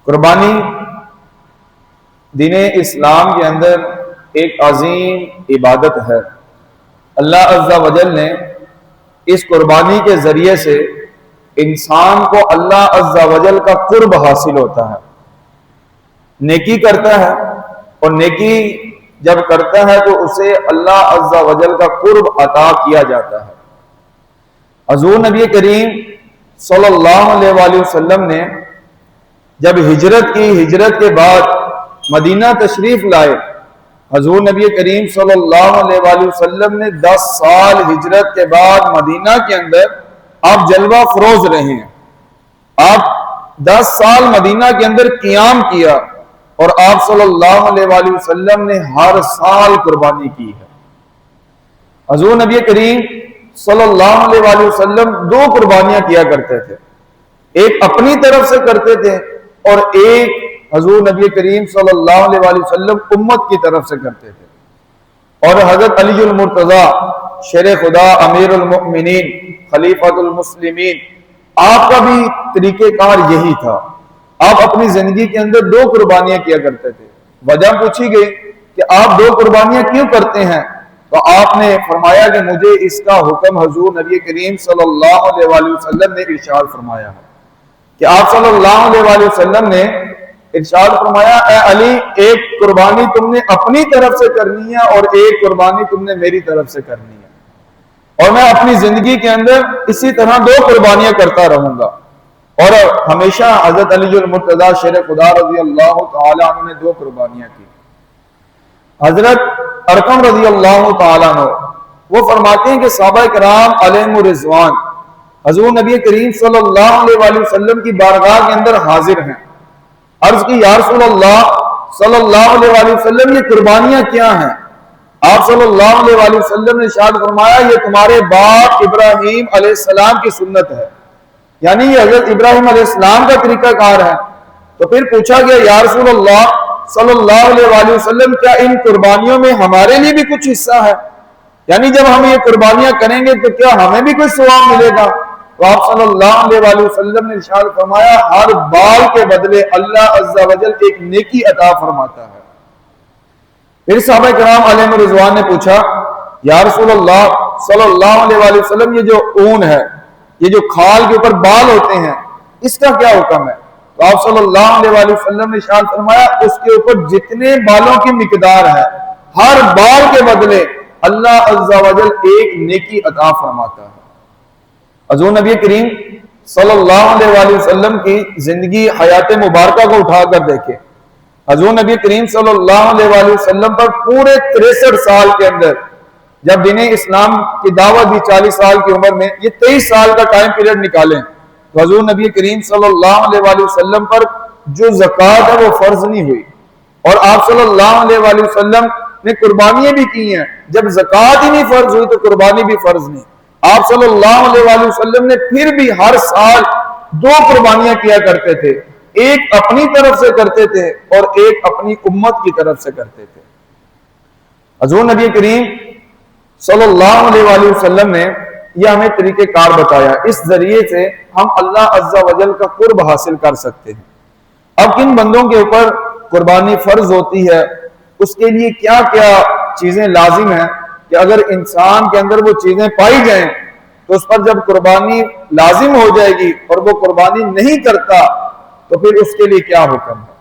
قربانی دین اسلام کے اندر ایک عظیم عبادت ہے۔ اللہ عز و جل نے اس قربانی کے ذریعے سے انسان کو اللہ عز و جل کا قرب حاصل ہوتا ہے، نیکی کرتا ہے، اور نیکی جب کرتا ہے تو اسے اللہ عز و جل کا قرب عطا کیا جاتا ہے۔ حضور نبی کریم صلی اللہ علیہ وآلہ وسلم نے جب ہجرت کی، ہجرت کے بعد مدینہ تشریف لائے، حضور نبی کریم صلی اللہ علیہ وآلہ وسلم نے 10 سال ہجرت کے بعد مدینہ کے اندر آپ جلوہ فروز رہے ہیں۔ آپ 10 سال مدینہ کے اندر قیام کیا، اور آپ صلی اللہ علیہ وآلہ وسلم نے ہر سال قربانی کی ہے۔ حضور نبی کریم صلی اللہ علیہ وآلہ وسلم 2 قربانیاں کیا کرتے تھے، ایک اپنی طرف سے کرتے تھے اور ایک حضور نبی کریم صلی اللہ علیہ وآلہ وسلم امت کی طرف سے کرتے تھے۔ اور حضرت علی المرتضی شیر خدا امیر المؤمنین خلیفۃ المسلمین، آپ کا بھی طریقہ کار یہی تھا۔ آپ اپنی زندگی کے اندر 2 قربانیاں کیا کرتے تھے۔ وجہ پوچھی گئی کہ آپ 2 قربانیاں کیوں کرتے ہیں، تو آپ نے فرمایا کہ مجھے اس کا حکم حضور نبی کریم صلی اللہ علیہ وآلہ وسلم نے ارشاد فرمایا ہے، کہ آپ صلی اللہ علیہ وآلہ وسلم نے ارشاد فرمایا، اے علی، ایک قربانی تم نے اپنی طرف سے کرنی ہے اور ایک قربانی تم نے میری طرف سے کرنی ہے، اور میں اپنی زندگی کے اندر اسی طرح 2 قربانیاں کرتا رہوں گا۔ اور ہمیشہ حضرت علی المرتضی شیر خدا رضی اللہ تعالیٰ عنہ نے 2 قربانیاں کی۔ حضرت ارقم رضی اللہ تعالیٰ عنہ وہ فرماتے ہیں کہ صحابہ کرام علیہم الرضوان حضور نبی کریم صلی اللہ علیہ وآلہ وسلم کی بارگاہ کے اندر حاضر ہیں۔ عرض کی، یا رسول اللہ صلی اللہ علیہ وآلہ وسلم، یہ قربانیاں کیا ہیں؟ آپ صلی اللہ علیہ وآلہ وسلم نے ارشاد فرمایا، یہ تمہارے باپ ابراہیم علیہ السلام کی سنت ہے، یعنی یہ حضرت ابراہیم علیہ السلام کا طریقہ کار ہے۔ تو پھر پوچھا گیا، یا رسول اللہ صلی اللہ علیہ وآلہ وسلم، کیا ان قربانیوں میں ہمارے لیے بھی کچھ حصہ ہے؟ یعنی جب ہم یہ قربانیاں کریں گے تو کیا ہمیں بھی کوئی ثواب ملے گا؟ تو آپ صلی اللہ علیہ وآلہ وسلم نے ارشاد فرمایا، ہر بال کے بدلے اللہ عز و جل ایک نیکی عطا فرماتا ہے۔ پھر صحابہ کرام علیہم رضوان نے پوچھا، یا رسول اللہ صلی اللہ علیہ وآلہ وسلم، یہ جو اون ہے، یہ جو کھال کے اوپر بال ہوتے ہیں، اس کا کیا حکم ہے؟ تو آپ صلی اللہ علیہ وآلہ وسلم نے ارشاد فرمایا، اس کے اوپر جتنے بالوں کی مقدار ہے، ہر بال کے بدلے اللہ عز و جل ایک نیکی عطا فرماتا ہے۔ حضور نبی کریم صلی اللہ علیہ وآلہ وسلم کی زندگی حیات مبارکہ کو اٹھا کر دیکھیں۔ حضور نبی کریم صلی اللہ علیہ وآلہ وسلم پر پورے 63 سال کے اندر جب دین اسلام کی دعوت دی 40 سال کی عمر میں، یہ 23 سال کا ٹائم پیریڈ نکالیں تو حضور نبی کریم صلی اللہ علیہ وآلہ وسلم پر جو زکوٰۃ ہے وہ فرض نہیں ہوئی، اور آپ صلی اللہ علیہ وآلہ وسلم نے قربانیاں بھی کی ہیں۔ جب زکوٰۃ ہی نہیں فرض ہوئی تو قربانی بھی فرض نہیں۔ آپ صلی اللہ علیہ وآلہ وسلم نے پھر بھی ہر سال 2 قربانیاں کیا کرتے تھے، ایک اپنی طرف سے کرتے تھے اور ایک اپنی امت کی طرف سے کرتے تھے۔ حضور نبی کریم صلی اللہ علیہ وآلہ وسلم نے یہ ہمیں طریقہ کار بتایا، اس ذریعے سے ہم اللہ عز و جل کا قرب حاصل کر سکتے ہیں۔ اب کن بندوں کے اوپر قربانی فرض ہوتی ہے، اس کے لیے کیا کیا چیزیں لازم ہیں کہ اگر انسان کے اندر وہ چیزیں پائی جائیں تو اس پر جب قربانی لازم ہو جائے گی اور وہ قربانی نہیں کرتا تو پھر اس کے لیے کیا حکم ہے؟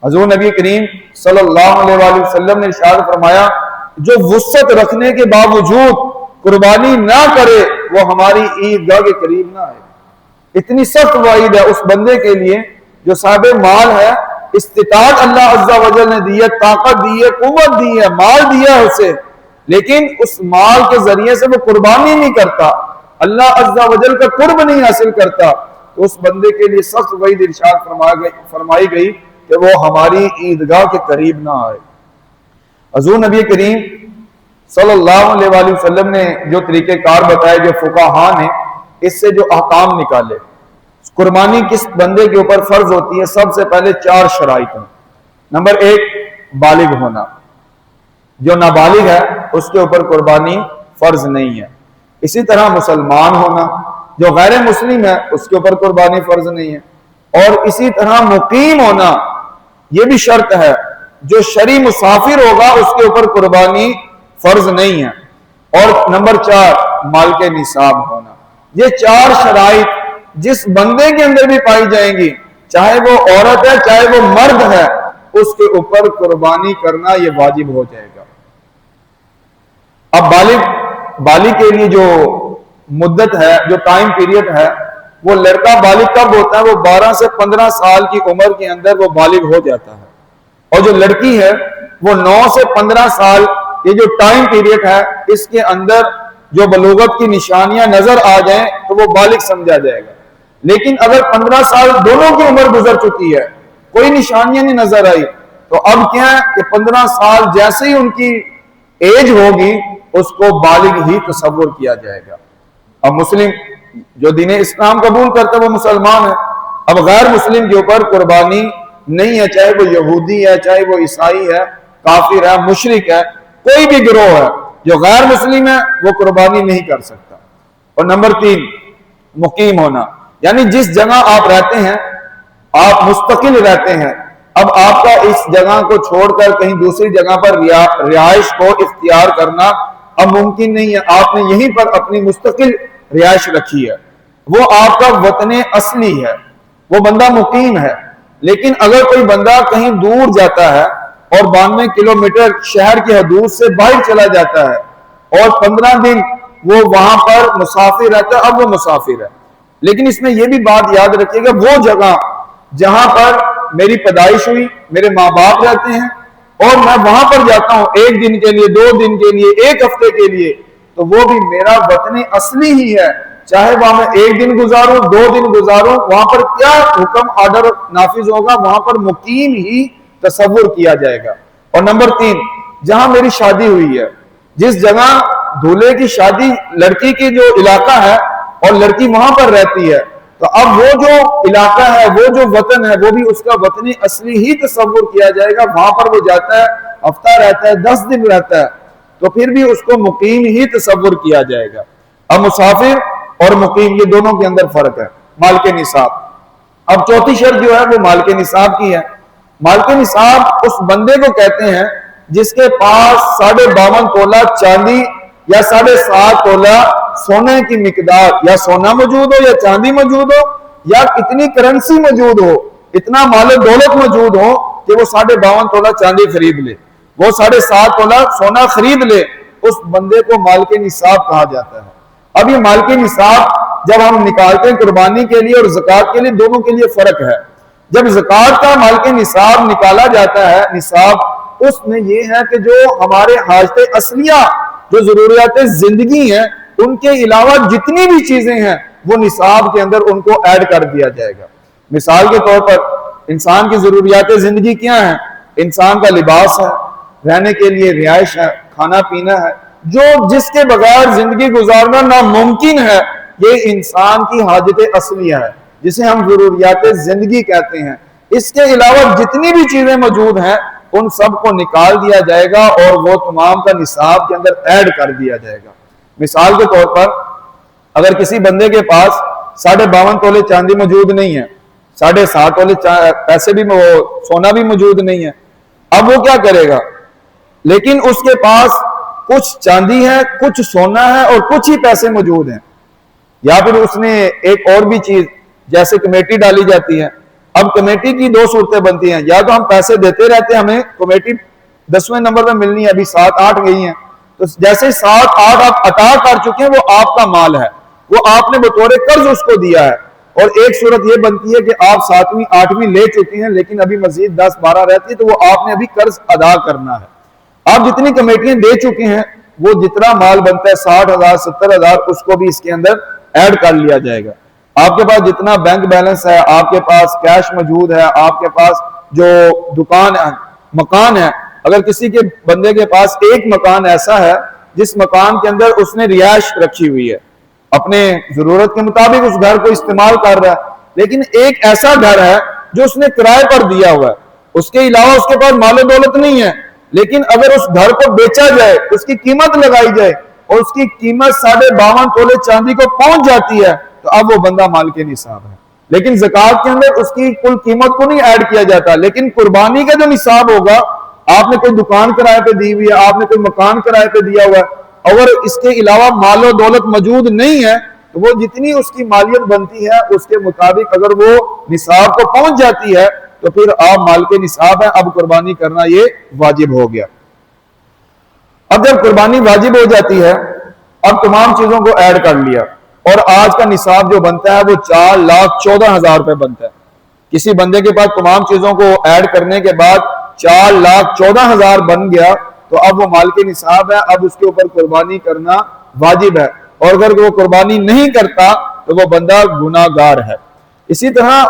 حضور نبی کریم صلی اللہ علیہ وآلہ وسلم نے ارشاد فرمایا، جو وسعت رکھنے کے باوجود قربانی نہ کرے وہ ہماری عیدگاہ کے قریب نہ آئے۔ اتنی سخت وعید ہے اس بندے کے لیے جو صاحب مال ہے، استطاعت اللہ عز و جل نے دی ہے، طاقت دی ہے، قوت دی ہے، مال دیا ہے اسے، لیکن اس مال کے ذریعے سے وہ قربانی نہیں کرتا، اللہ عز و جل کا قرب نہیں حاصل کرتا، تو اس بندے کے لیے سخت وعید ارشاد فرمائی گئی کہ وہ ہماری عیدگاہ کے قریب نہ آئے۔ حضور نبی کریم صلی اللہ علیہ وآلہ وسلم نے جو طریقہ کار بتائے، جو فقہاء نے اس سے جو احکام نکالے، قربانی کس بندے کے اوپر فرض ہوتی ہے، سب سے پہلے 4 شرائط ہیں۔ نمبر 1، بالغ ہونا، جو نابالغ ہے اس کے اوپر قربانی فرض نہیں ہے۔ اسی طرح مسلمان ہونا، جو غیر مسلم ہے اس کے اوپر قربانی فرض نہیں ہے۔ اور اسی طرح مقیم ہونا یہ بھی شرط ہے. جو شرعی مسافر ہوگا اس کے اوپر قربانی فرض نہیں ہے. اور نمبر 4 مال کے نصاب ہونا. یہ 4 شرائط جس بندے کے اندر بھی پائی جائیں گی، چاہے وہ عورت ہے چاہے وہ مرد ہے، اس کے اوپر قربانی کرنا یہ واجب ہو جائے گا. اب بالغ کے لیے جو مدت ہے، جو ٹائم پیریڈ ہے، وہ لڑکا بالغ کب ہوتا ہے؟ وہ 12 سے 15 سال کی عمر کے اندر وہ بالغ ہو جاتا ہے. اور جو لڑکی ہے وہ 9 سے 15 سال، یہ جو ٹائم پیریڈ ہے، اس کے اندر جو بلوغت کی نشانیاں نظر آ جائیں تو وہ بالغ سمجھا جائے گا. لیکن اگر 15 سال دونوں کی عمر گزر چکی ہے، کوئی نشانیاں نہیں نظر آئی، تو اب کیا ہے کہ 15 سال جیسے ہی ان کی ایج ہوگی اس کو بالغ ہی تصور کیا جائے گا. اب مسلم جو دین اسلام قبول کرتا ہے وہ مسلمان ہے. اب غیر مسلم کے اوپر قربانی نہیں ہے، چاہے وہ یہودی ہے چاہے وہ عیسائی ہے، کافر ہے، مشرک ہے، کوئی بھی گروہ ہے جو غیر مسلم ہے وہ قربانی نہیں کر سکتا. اور نمبر 3 مقیم ہونا، یعنی جس جگہ آپ رہتے ہیں آپ مستقل رہتے ہیں. اب آپ کا اس جگہ کو چھوڑ کر کہیں دوسری جگہ پر رہائش کو اختیار کرنا اب ممکن نہیں ہے. آپ نے یہیں پر اپنی مستقل رہائش رکھی ہے، وہ آپ کا وطن اصلی ہے، وہ بندہ مقیم ہے. لیکن اگر کوئی بندہ کہیں دور جاتا ہے اور 92 کلومیٹر شہر کی حدود سے باہر چلا جاتا ہے اور 15 دن وہ وہاں پر مسافر رہتا ہے، اب وہ مسافر ہے. لیکن اس میں یہ بھی بات یاد رکھیے گا، وہ جگہ جہاں پر میری پیدائش ہوئی، میرے ماں باپ رہتے ہیں اور میں وہاں پر جاتا ہوں 1 دن کے لیے، 2 دن کے لیے، 1 ہفتے کے لیے، تو وہ بھی میرا وطن اصلی ہی ہے. چاہے وہاں میں 1 دن گزاروں 2 دن گزاروں، وہاں پر کیا حکم آرڈر نافذ ہوگا، وہاں پر مقیم ہی تصور کیا جائے گا. اور نمبر 3 جہاں میری شادی ہوئی ہے، جس جگہ دولہے کی شادی لڑکی کی جو علاقہ ہے اور لڑکی وہاں پر رہتی ہے، تو اب وہ جو علاقہ ہے، وہ جو وطن ہے، وہ بھی اس کا وطن اصلی ہی تصور کیا جائے گا. وہاں پر وہ جاتا ہے، ہفتہ رہتا ہے، 10 دن رہتا ہے، تو پھر بھی اس کو مقیم ہی تصور کیا جائے گا. اب مسافر اور مقیم یہ دونوں کے اندر فرق ہے. مال کے نصاب. اب چوتھی شرط جو ہے وہ مال کے نصاب کی ہے. مال کے نصاب اس بندے کو کہتے ہیں جس کے پاس 52.5 تولہ چاندی یا 7.5 تولہ سونے کی مقدار، یا سونا موجود ہو یا چاندی موجود ہو یا اتنی کرنسی موجود ہو، اتنا مال و دولت موجود ہو کہ وہ 52.5 تولہ چاندی خرید لے، وہ 7.5 تولہ سونا خرید لے، اس بندے کو مال کے نصاب کہا جاتا ہے. اب یہ مال کے نصاب جب ہم نکالتے ہیں قربانی کے لیے اور زکوٰۃ کے لیے، دونوں کے لیے فرق ہے. جب زکوٰۃ کا مال کے نصاب نکالا جاتا ہے، نصاب اس میں یہ ہے کہ جو ہمارے حاجت اصلیہ، جو ضروریات زندگی ہیں، ان کے علاوہ جتنی بھی چیزیں ہیں وہ نصاب کے اندر ان کو ایڈ کر دیا جائے گا. مثال کے طور پر انسان کی ضروریات زندگی کیا ہیں؟ انسان کا لباس ہے، رہنے کے لیے رہائش ہے، کھانا پینا ہے، جو جس کے بغیر زندگی گزارنا ناممکن ہے، یہ انسان کی حاجت اصلیہ ہے جسے ہم ضروریات زندگی کہتے ہیں. اس کے علاوہ جتنی بھی چیزیں موجود ہیں ان سب کو نکال دیا جائے گا اور وہ تمام کا نصاب کے اندر ایڈ کر دیا جائے گا. مثال کے طور پر اگر کسی بندے کے پاس 52.5 تولے چاندی موجود نہیں ہے، 7.5 تولے پیسے بھی سونا بھی موجود نہیں ہے، اب وہ کیا کرے گا؟ لیکن اس کے پاس کچھ چاندی ہے، کچھ سونا ہے اور کچھ ہی پیسے موجود ہیں، یا پھر اس نے ایک اور بھی چیز جیسے کمیٹی ڈالی جاتی ہے. اب کمیٹی کی 2 صورتیں بنتی ہیں، یا تو ہم پیسے دیتے رہتے ہیں، ہمیں کمیٹی 10ویں نمبر میں ملنی ہے، ابھی 7-8 گئی ہیں، تو جیسے 7-8 آپ عطا کر چکے ہیں وہ آپ کا مال ہے، وہ آپ نے بطور قرض اس کو دیا ہے. اور ایک صورت یہ بنتی ہے کہ آپ 7ویں 8ویں لے چکے ہیں لیکن ابھی مزید 10-12 رہتی ہے، تو وہ آپ نے ابھی قرض ادا کرنا ہے. آپ جتنی کمیٹیاں دے چکے ہیں وہ جتنا مال بنتا ہے 60,000 70,000 اس کو بھی اس کے اندر ایڈ کر لیا جائے گا. آپ کے پاس جتنا بینک بیلنس ہے، آپ کے پاس کیش موجود ہے، آپ کے پاس جو دکان ہے، مکان ہے، اگر کسی کے بندے کے پاس ایک مکان ایسا ہے جس مکان کے اندر اس نے رہائش رکھی ہوئی ہے، اپنے ضرورت کے مطابق اس گھر کو استعمال کر رہا ہے، لیکن ایک ایسا گھر ہے جو اس نے کرائے پر دیا ہوا ہے، اس کے علاوہ اس کے پاس مال و دولت نہیں ہے، لیکن اگر اس گھر کو بیچا جائے، اس کی قیمت لگائی جائے اور اس کی قیمت 52.5 تولے چاندی کو پہنچ جاتی ہے، تو اب وہ بندہ مال کے نصاب ہے. لیکن زکوٰۃ کے اندر اس کی کل قیمت کو نہیں ایڈ کیا جاتا، لیکن قربانی کا جو نصاب ہوگا، آپ نے کوئی دکان کرائے پہ دی ہوئی ہے، آپ نے کوئی مکان کرائے پہ دیا ہوا ہے، اگر اس کے علاوہ مال و دولت موجود نہیں ہے تو وہ جتنی اس کی مالیت بنتی ہے اس کے مطابق اگر وہ نصاب کو پہنچ جاتی ہے تو پھر آپ مال کے نصاب ہے، اب قربانی کرنا یہ واجب ہو گیا۔ اب جب قربانی واجب ہو جاتی ہے، اب تمام چیزوں کو ایڈ کر لیا، اور آج کا نصاب جو بنتا ہے وہ 4,14,000 روپے بنتا ہے۔ کسی بندے کے پاس تمام چیزوں کو ایڈ کرنے کے بعد 4,14,000 بن گیا تو اب وہ مال کے نصاب ہے، اب اس کے اوپر قربانی کرنا واجب ہے، اور اگر وہ قربانی نہیں کرتا تو وہ بندہ گناہ گار ہے۔ اسی طرح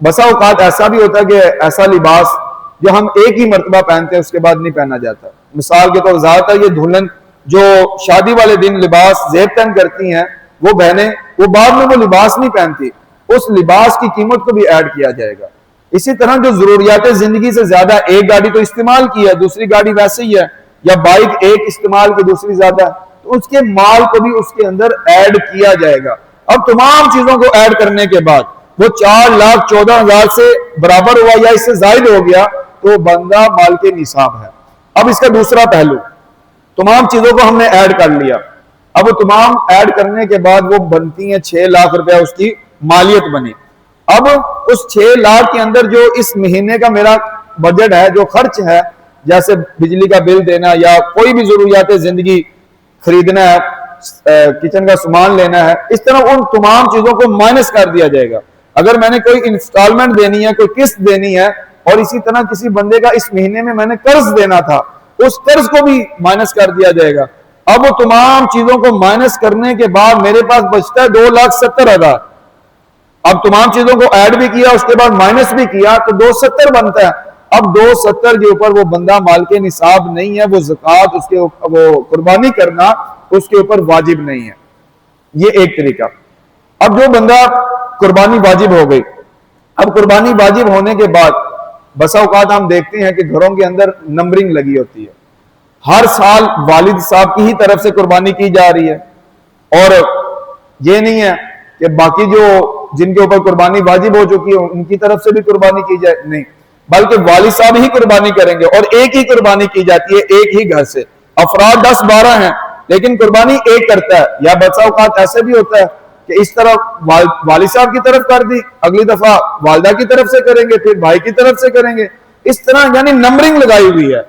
بسا اوقات ایسا بھی ہوتا ہے کہ ایسا لباس جو ہم ایک ہی مرتبہ پہنتے ہیں اس کے بعد نہیں پہنا جاتا۔ مثال کے طور زیادہ تر یہ دلہن جو شادی والے دن لباس زیب تن کرتی ہیں وہ بہنیں، وہ بعد میں وہ لباس نہیں پہنتی، اس لباس کی قیمت کو بھی ایڈ کیا جائے گا۔ اسی طرح جو ضروریات زندگی سے زیادہ، ایک گاڑی تو استعمال کی ہے، دوسری گاڑی ویسے ہی ہے، یا بائک ایک استعمال کی دوسری زیادہ ہے، تو اس کے مال کو بھی اس کے اندر ایڈ کیا جائے گا۔ اب تمام چیزوں کو ایڈ کرنے کے بعد وہ 4,14,000 سے برابر ہوا یا اس سے زائد ہو گیا تو بندہ مال کے نصاب ہے۔ اب اس کا دوسرا پہلو، تمام چیزوں کو ہم نے ایڈ کر لیا، اب وہ تمام ایڈ کرنے کے بعد وہ بنتی ہیں 6 لاکھ روپے اس کی مالیت بنی۔ اب اس 6 لاکھ کے اندر جو اس مہینے کا میرا بجٹ ہے، جو خرچ ہے، جیسے بجلی کا بل دینا یا کوئی بھی ضروریات زندگی خریدنا ہے، کچن کا سامان لینا ہے، اس طرح ان تمام چیزوں کو مائنس کر دیا جائے گا۔ اگر میں نے کوئی انسٹالمنٹ دینی ہے، کوئی قسط دینی ہے، اور اسی طرح کسی بندے کا اس مہینے میں نے قرض دینا تھا، اس قرض کو بھی مائنس کر دیا جائے گا۔ اب وہ تمام چیزوں کو مائنس کرنے کے بعد میرے پاس بچتا ہے 2,70,000۔ اب تمام چیزوں کو ایڈ بھی کیا، اس کے بعد مائنس بھی کیا تو 270 بنتا ہے۔ اب 270 کے اوپر وہ بندہ مال کے نصاب نہیں ہے، وہ زکوٰۃ اس کے وہ قربانی کرنا اس کے اوپر واجب نہیں ہے۔ یہ ایک طریقہ۔ اب جو بندہ قربانی واجب ہو گئی، اب قربانی واجب ہونے کے بعد بسا اوقات ہم دیکھتے ہیں کہ گھروں کے اندر نمبرنگ لگی ہوتی ہے، ہر سال والد صاحب کی ہی طرف سے قربانی کی جا رہی ہے، اور یہ نہیں ہے کہ باقی جو جن کے اوپر قربانی واجب ہو چکی ہے ان کی طرف سے بھی قربانی کی جائے، نہیں، بلکہ والد صاحب ہی قربانی کریں گے، اور ایک ہی قربانی کی جاتی ہے ایک ہی گھر سے۔ افراد 10-12 ہیں لیکن قربانی ایک کرتا ہے، یا بسا اوقات ایسے بھی ہوتا ہے کہ اس طرف والد صاحب کی طرف کر دی، اگلی دفعہ والدہ کی طرف سے کریں گے، پھر بھائی کی طرف سے کریں گے، اس طرح یعنی نمبرنگ لگائی ہوئی ہے۔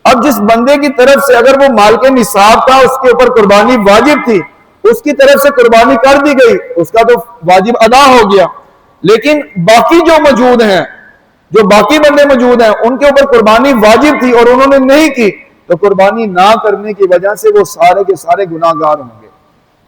اب جس بندے کی طرف سے اگر وہ مال کے نصاب کا اس کے اوپر قربانی واجب تھی، اس کی طرف سے قربانی کر دی گئی، اس کا تو واجب ادا ہو گیا، لیکن باقی جو موجود ہیں، جو باقی بندے موجود ہیں، ان کے اوپر قربانی واجب تھی اور انہوں نے نہیں کی، تو قربانی نہ کرنے کی وجہ سے وہ سارے کے سارے گناہ گار ہوں گے۔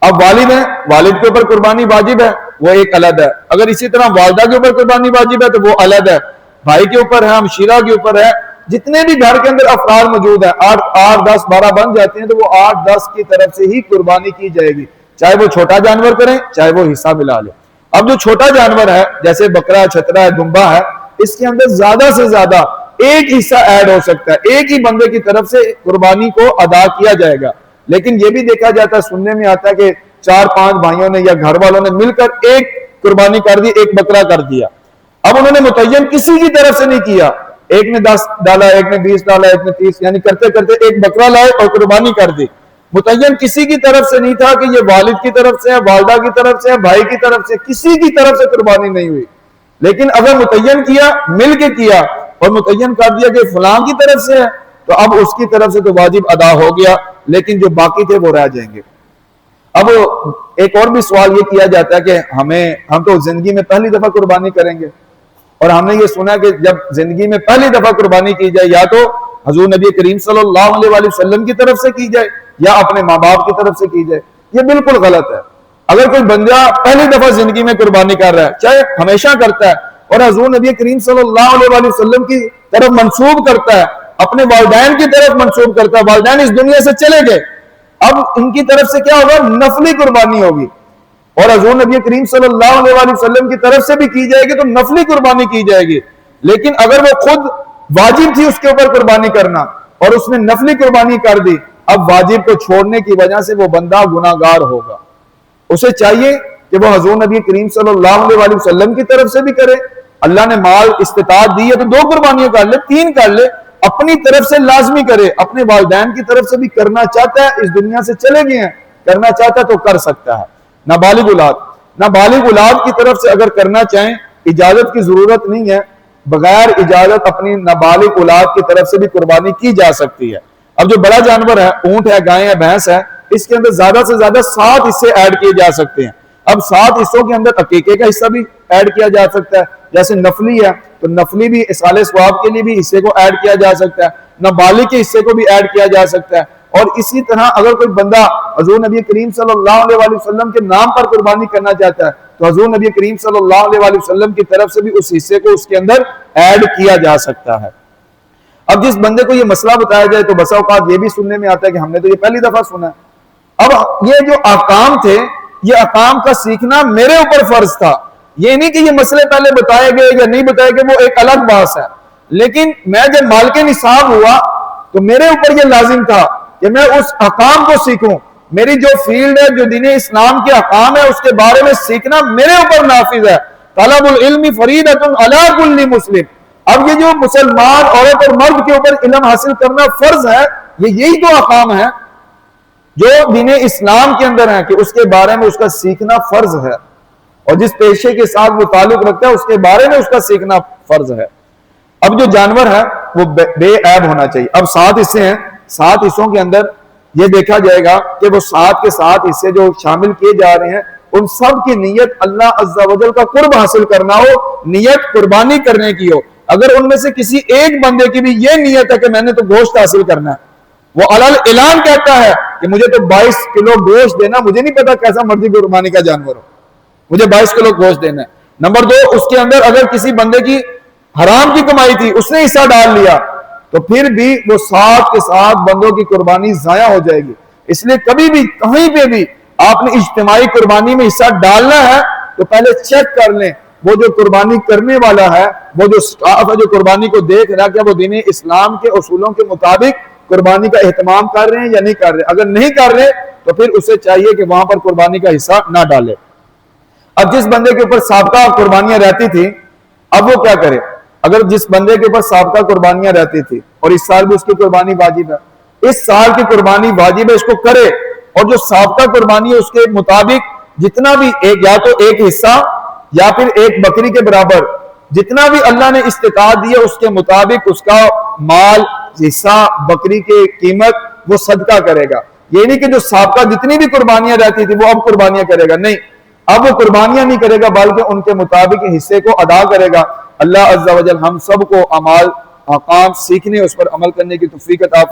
اب والد ہیں، والد کے اوپر قربانی واجب ہے، وہ ایک الگ ہے، اگر اسی طرح والدہ کے اوپر قربانی واجب ہے تو وہ الگ ہے، بھائی کے اوپر ہے، ہمشیرہ کے اوپر ہے، جتنے بھی گھر کے اندر افراد موجود ہیں، 8 10 12 بن جاتے ہیں تو وہ 8 10 کی طرف سے ہی قربانی کی جائے گی، چاہے وہ چھوٹا جانور کریں چاہے وہ حصہ ملا لیں۔ اب جو چھوٹا جانور ہے جیسے بکرا، چھترا ہے، دمبا ہے، اس کے اندر زیادہ سے زیادہ ایک حصہ ایڈ ہو سکتا ہے، ایک ہی بندے کی طرف سے قربانی کو ادا کیا جائے گا۔ لیکن یہ بھی دیکھا جاتا ہے، سننے میں آتا ہے کہ 4-5 بھائیوں نے یا گھر والوں نے مل کر ایک قربانی کر دی، ایک بکرا کر دیا۔ اب انہوں نے متعین کسی کی طرف سے نہیں کیا، ایک نے 10 ڈالا، ایک نے 20 ڈالا، ایک نے 30، یعنی کرتے کرتے ایک بکرا لائے اور قربانی کر دی۔ متعین کسی کی طرف سے نہیں تھا کہ یہ والد کی طرف سے ہے، والدہ کی طرف سے ہے، بھائی کی طرف سے، کسی کی طرف سے قربانی نہیں ہوئی۔ لیکن اگر متعین کیا، مل کے کیا اور متعین کر دیا کہ فلاں کی طرف سے ہے، تو اب اس کی طرف سے تو واجب ادا ہو گیا، لیکن جو باقی تھے وہ رہ جائیں گے۔ اب ایک اور بھی سوال یہ کیا جاتا ہے کہ ہم تو زندگی میں پہلی دفعہ قربانی کریں گے، اور ہم نے یہ سنا کہ جب زندگی میں پہلی دفعہ قربانی کی جائے یا تو حضور نبی کریم صلی اللہ علیہ وآلہ وسلم کی طرف سے کی جائے یا اپنے ماں باپ کی طرف سے کی جائے۔ یہ بالکل غلط ہے۔ اگر کوئی بندہ پہلی دفعہ زندگی میں قربانی کر رہا ہے، چاہے ہمیشہ کرتا ہے، اور حضور نبی کریم صلی اللہ علیہ وآلہ وسلم کی طرف منسوب کرتا ہے، اپنے والدین کی طرف منسوب کرتا ہے، والدین اس دنیا سے چلے گئے، اب ان کی طرف سے کیا ہوگا؟ نفلی قربانی ہوگی، اور حضور نبی کریم صلی اللہ علیہ وآلہ وسلم کی طرف سے بھی کی جائے گی تو نفلی قربانی کی جائے گی۔ لیکن اگر وہ خود واجب تھی اس کے اوپر قربانی کرنا اور اس نے نفلی قربانی کر دی، اب واجب کو چھوڑنے کی وجہ سے وہ بندہ گناہگار ہوگا۔ اسے چاہیے کہ وہ حضور نبی کریم صلی اللہ علیہ وسلم کی طرف سے بھی کرے. اللہ نے مال استطاعت دی ہے تو 2 قربانیاں کر لے، 3 کر لے، اپنی طرف سے لازمی کرے. اپنے والدین کی طرف سے بھی کرنا چاہتا ہے، اس دنیا سے چلے گئے ہیں، کرنا چاہتا ہے تو کر سکتا ہے. نابالغ اولاد کی طرف سے اگر کرنا چاہیں، اجازت کی ضرورت نہیں ہے، بغیر اجازت اپنی نابالغ اولاد کی طرف سے بھی قربانی کی جا سکتی ہے. اب جو بڑا جانور ہے، اونٹ ہے، گائے ہے، بھینس ہے، اس کے اندر زیادہ سے زیادہ 7 حصے ایڈ کیے جا سکتے ہیں. اب 7 حصوں کے اندر عقیقے کا حصہ بھی ایڈ کیا جا سکتا ہے. جیسے نفلی ہے تو نفلی بھی اصالِ ثواب کے لیے بھی حصے کو ایڈ کیا جا سکتا ہے، نابالغ کے حصے کو بھی ایڈ کیا جا سکتا ہے. اور اسی طرح اگر کوئی بندہ حضور نبی کریم صلی اللہ علیہ وسلم کے نام پر قربانی کرنا چاہتا ہے تو حضور نبی کریم صلی اللہ علیہ وسلم کی طرف سے بھی اس حصے کو اس کے اندر ایڈ کیا جا سکتا ہے. اب جس بندے کو یہ مسئلہ بتایا جائے تو بسا اوقات یہ بھی سننے میں آتا ہے کہ ہم نے تو یہ پہلی دفعہ سنا ہے. اب یہ جو احکام تھے، یہ احکام کا سیکھنا میرے اوپر فرض تھا. یہ نہیں کہ یہ مسئلے پہلے بتائے گئے یا نہیں بتائے گئے، وہ ایک الگ بات ہے. لیکن میں جب مالک نصاب ہوا تو میرے اوپر یہ لازم تھا کہ میں اس احکام کو سیکھوں. میری جو فیلڈ ہے، جو دین اسلام کے احکام ہے، اس کے بارے میں سیکھنا میرے اوپر نافذ ہے. طلب العلم فریضۃ علی کل مسلم. اب یہ جو مسلمان عورت اور مرد کے اوپر علم حاصل کرنا فرض ہے، یہی تو احکام ہے جو دین اسلام کے اندر ہیں کہ اس کے بارے میں اس کا سیکھنا فرض ہے، اور جس پیشے کے ساتھ وہ تعلق رکھتا ہے اس کے بارے میں اس کا سیکھنا فرض ہے. اب جو جانور ہے وہ بے عیب ہونا چاہیے. اب 7 حصے ہیں، 7 حصوں کے اندر یہ دیکھا جائے گا کہ وہ 7 کے 7 حصے جو شامل کیے جا رہے ہیں، ان سب کی نیت اللہ عز و جل کا قرب حاصل کرنا ہو، نیت قربانی کرنے کی ہو. اگر ان میں سے کسی ایک بندے کی بھی یہ نیت ہے کہ میں نے تو گوشت حاصل کرنا ہے، وہ علل اعلان کہتا ہے کہ مجھے تو 22 کلو گوشت دینا، مجھے نہیں پتا کیسا مرضی قربانی کا جانور ہو، مجھے 22 کلو گوشت دینا ہے. نمبر 2، اس کے اندر اگر کسی بندے کی حرام کی کمائی تھی، اس نے حصہ ڈال لیا، تو پھر بھی وہ 7 کے 7 بندوں کی قربانی ضائع ہو جائے گی. اس لیے کبھی بھی کہیں پہ بھی آپ نے اجتماعی قربانی میں حصہ ڈالنا ہے تو پہلے چیک کر لیں وہ جو قربانی کرنے والا ہے، وہ جو سٹاف ہے جو قربانی کو دیکھ رہا ہے، کہ وہ دین اسلام کے اصولوں کے مطابق قربانی کا اہتمام کر رہے ہیں یا نہیں کر رہے. اگر نہیں کر رہے تو پھر اسے چاہیے کہ وہاں پر قربانی کا حصہ نہ ڈالے. اب جس بندے کے اوپر سابقہ قربانیاں رہتی تھی، اب وہ کیا کرے؟ اگر جس بندے کے اوپر سابقہ قربانیاں رہتی تھی اور اس سال بھی اس کی قربانی واجب ہے، اس سال کی قربانی واجب ہے، اس کو کرے. اور جو سابقہ قربانی ہے اس کے مطابق جتنا بھی یا تو ایک حصہ یا پھر ایک بکری کے برابر جتنا بھی اللہ نے استطاعت دی ہے اس کے مطابق اس کا مال، حصہ، بکری کی قیمت وہ صدقہ کرے گا. یہ نہیں کہ جو سابقہ جتنی بھی قربانیاں رہتی تھی وہ اب قربانیاں کرے گا، نہیں، اب وہ قربانیاں نہیں کرے گا بلکہ ان کے مطابق حصے کو ادا کرے گا. اللہ عز و جل ہم سب کو احکام سیکھنے، اس پر عمل کرنے کی توفیق عطا